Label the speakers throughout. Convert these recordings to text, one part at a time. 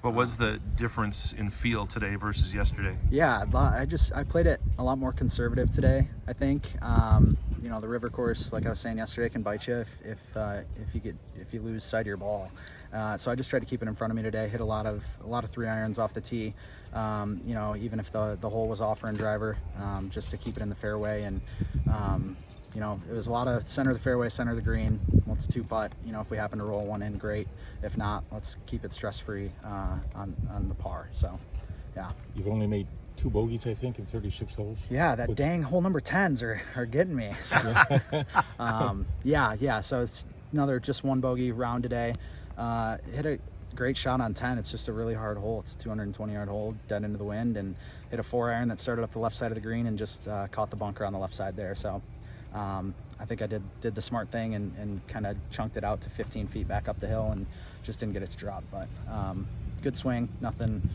Speaker 1: What was the difference in feel today versus yesterday?
Speaker 2: Yeah, I played it a lot more conservative today, I think. The river course, like I was saying yesterday, can bite you if you lose sight of your ball. So I just tried to keep it in front of me today. Hit a lot of 3-irons off the tee. Even if the hole was off or in driver, just to keep it in the fairway. And it was a lot of center of the fairway, center of the green. Let's 2-putt. If we happen to roll one in, great. If not, let's keep it stress-free on the par. So, yeah.
Speaker 3: You've only made 2 bogeys, I think, in 36 holes.
Speaker 2: Yeah, dang hole number 10s are getting me. So, So it's another just 1 bogey round today. Hit a great shot on 10. It's just a really hard hole. It's a 220-yard hole, dead into the wind, and hit a 4-iron that started up the left side of the green and just caught the bunker on the left side there. So I think I did the smart thing and kind of chunked it out to 15 feet back up the hill and just didn't get it to drop. But good swing, nothing.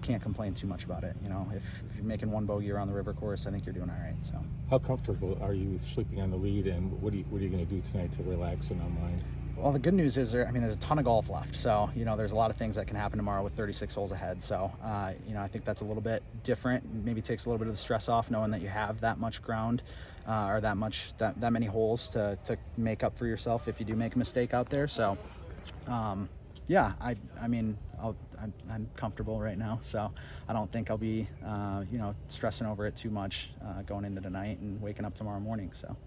Speaker 2: Can't complain too much about it. If you're making 1 bogey around the river course, I think you're doing all right. So,
Speaker 3: how comfortable are you sleeping on the lead, and what are you going to do tonight to relax and unwind?
Speaker 2: Well, the good news is there's a ton of golf left. So, there's a lot of things that can happen tomorrow with 36 holes ahead. So, I think that's a little bit different. Maybe takes a little bit of the stress off knowing that you have that much ground or that many holes to make up for yourself if you do make a mistake out there. So, I'm comfortable right now, so I don't think I'll be, stressing over it too much going into tonight and waking up tomorrow morning. So,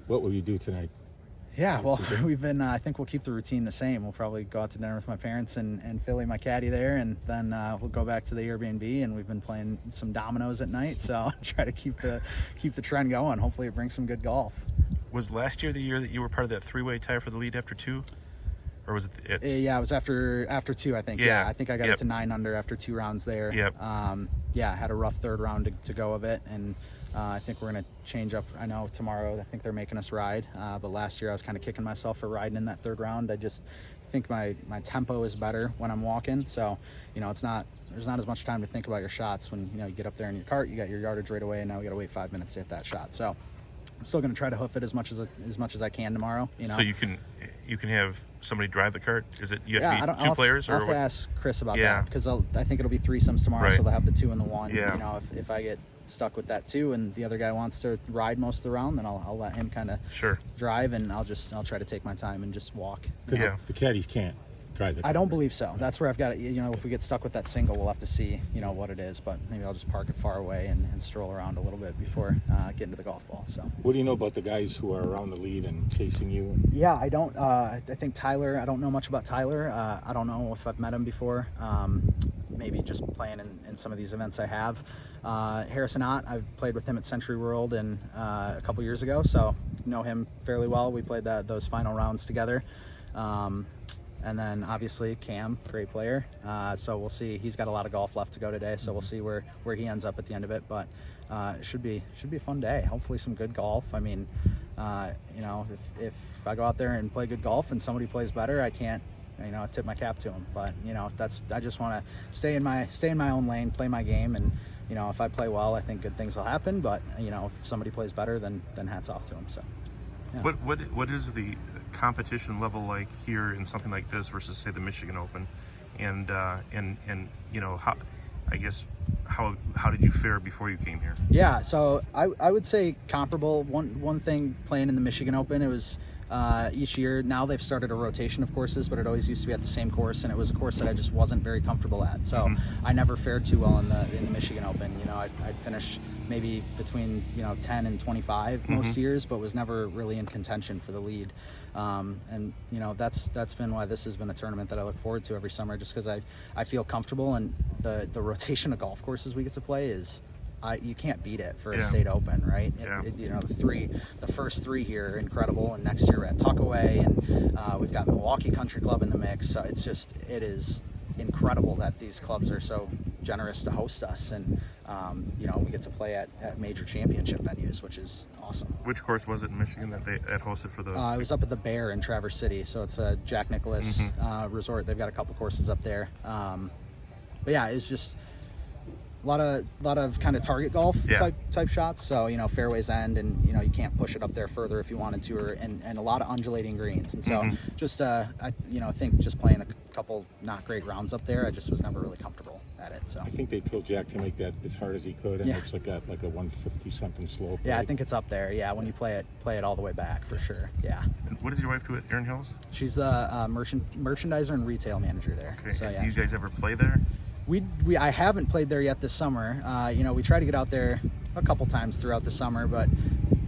Speaker 3: what will you do tonight?
Speaker 2: Yeah, well, we've been. I think we'll keep the routine the same. We'll probably go out to dinner with my parents and Philly, my caddy, there, and then we'll go back to the Airbnb. And we've been playing some dominoes at night, so try to keep the trend going. Hopefully, it brings some good golf.
Speaker 1: Was last year the year that you were part of that 3-way tie for the lead after 2? Or was it?
Speaker 2: Yeah, it was after 2, I think. Yeah, I think I got it to 9 under after 2 rounds there.
Speaker 1: Yep.
Speaker 2: Had a rough 3rd round to go of it, and I think we're going to change up. I know tomorrow I think they're making us ride, but last year I was kind of kicking myself for riding in that 3rd round. I just think my tempo is better when I'm walking, so there's not as much time to think about your shots when you get up there in your cart, you got your yardage right away, and now we got to wait 5 minutes to hit that shot. So I'm still going to try to hoof it as much as I can tomorrow.
Speaker 1: So you can have somebody drive the cart. Is it you have to be 2 players?
Speaker 2: I'll have to ask Chris about that, because I think it'll be threesomes tomorrow, so they'll have the 2 and the 1.
Speaker 1: Yeah.
Speaker 2: If I get stuck with that 2 and the other guy wants to ride most of the round, then I'll let him kind of drive, and I'll try to take my time and just walk.
Speaker 3: Because the caddies can't drive the cart.
Speaker 2: I don't believe so. That's where I've got it. If we get stuck with that single, we'll have to see what it is, but maybe I'll just park it far away and stroll around a little bit before getting to the golf ball. So
Speaker 3: what do you know about the guys who are around the lead and chasing you?
Speaker 2: Yeah, I don't. I think Tyler. I don't know much about Tyler. I don't know if I've met him before. Maybe just playing in some of these events I have. Harrison Ott, I've played with him at Century World a couple years ago, so know him fairly well. We played those final rounds together. And then obviously Cam, great player. So we'll see. He's got a lot of golf left to go today, so we'll see where he ends up at the end of it. But it should be a fun day. Hopefully some good golf. I mean, if I go out there and play good golf and somebody plays better, I can't, tip my cap to them. But I just want to stay in my own lane, play my game, and if I play well, I think good things will happen. But if somebody plays better, then hats off to them. So. Yeah.
Speaker 1: What is the competition level like here in something like this versus say the Michigan Open, and how did you fare before you came here?
Speaker 2: Yeah, so I would say comparable. One thing playing in the Michigan Open, it was each year now they've started a rotation of courses, but it always used to be at the same course, and it was a course that I just wasn't very comfortable at. So I never fared too well in the Michigan Open. I'd finish maybe between 10 and 25 most years, but was never really in contention for the lead. And that's been why this has been a tournament that I look forward to every summer, just because I feel comfortable, and the rotation of golf courses we get to play is you can't beat it for a state open, right? The first 3 here are incredible, and next year we're at Tuckaway, and we've got Milwaukee Country Club in the mix. So it is incredible that these clubs are so generous to host us, and we get to play at major championship venues, which is awesome.
Speaker 1: Which course was it in Michigan that they hosted for the?
Speaker 2: It was up at the Bear in Traverse City, so it's a Jack Nicklaus resort. They've got a couple courses up there, but yeah, it's just a lot of kind of target golf type shots. So fairways end, and you can't push it up there further if you wanted to, and a lot of undulating greens. And so just I think just playing a couple not great rounds up there. I just was never really comfortable at it. So
Speaker 3: I think they told Jack to make that as hard as he could, and
Speaker 2: Yeah.
Speaker 3: it's like a 150 something slope.
Speaker 2: yeah, I
Speaker 3: right?
Speaker 2: think it's up there. Yeah, when you play it all the way back for sure. Yeah,
Speaker 1: And what does your wife do at Erin Hills?
Speaker 2: she's a merchandiser and retail manager there.
Speaker 1: Okay.
Speaker 2: So yeah,
Speaker 1: Do you guys ever play there?
Speaker 2: I haven't played there yet this summer. We try to get out there a couple times throughout the summer, but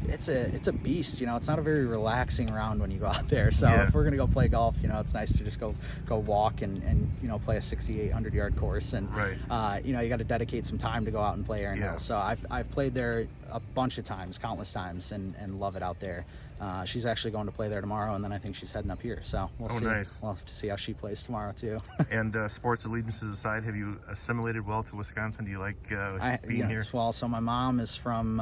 Speaker 2: it's a beast. It's not a very relaxing round when you go out there. So
Speaker 1: Yeah.
Speaker 2: if we're gonna go play golf, it's nice to just go walk and play a 6,800 yard course. And
Speaker 1: Right.
Speaker 2: you got to dedicate some time to go out and play Erin
Speaker 1: Yeah.
Speaker 2: Hills. So I've played there a bunch of times, countless times, and love it out there. She's actually going to play there tomorrow, and then I think she's heading up here. So we'll
Speaker 1: Oh,
Speaker 2: see.
Speaker 1: nice.
Speaker 2: We'll have to see how she plays tomorrow too.
Speaker 1: And sports allegiances aside, have you assimilated well to Wisconsin? Do you like being
Speaker 2: Yes,
Speaker 1: here?
Speaker 2: well, so my mom's from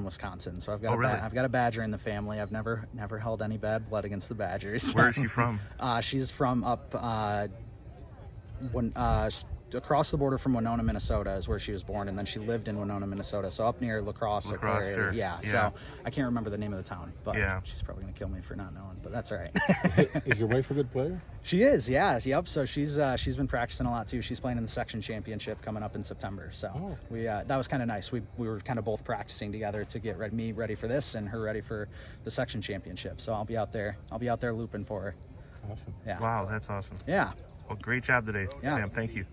Speaker 2: Wisconsin, so I've got
Speaker 1: Oh, really?
Speaker 2: I've got a Badger in the family. I've never held any bad blood against the Badgers.
Speaker 1: Where is she from?
Speaker 2: She's from up across the border from Winona, Minnesota, is where she was born, and then she lived in Winona, Minnesota, so up near La Crosse.
Speaker 1: La Crosse,
Speaker 2: area.
Speaker 1: sure.
Speaker 2: Yeah.
Speaker 1: Yeah.
Speaker 2: So I can't remember the name of the town, but
Speaker 1: Yeah.
Speaker 2: she's probably gonna kill me for not knowing, but that's all right.
Speaker 3: Is your wife a good player?
Speaker 2: She is, yeah, yep. So she's been practicing a lot too. She's playing in the section championship coming up in September. So we that was kind of nice. We were kind of both practicing together to get me ready for this and her ready for the section championship. So I'll be out there looping for her.
Speaker 3: Awesome.
Speaker 2: Yeah.
Speaker 1: Wow, that's awesome.
Speaker 2: Yeah.
Speaker 1: Well, great job today,
Speaker 2: Yeah.
Speaker 1: Sam. Thank you.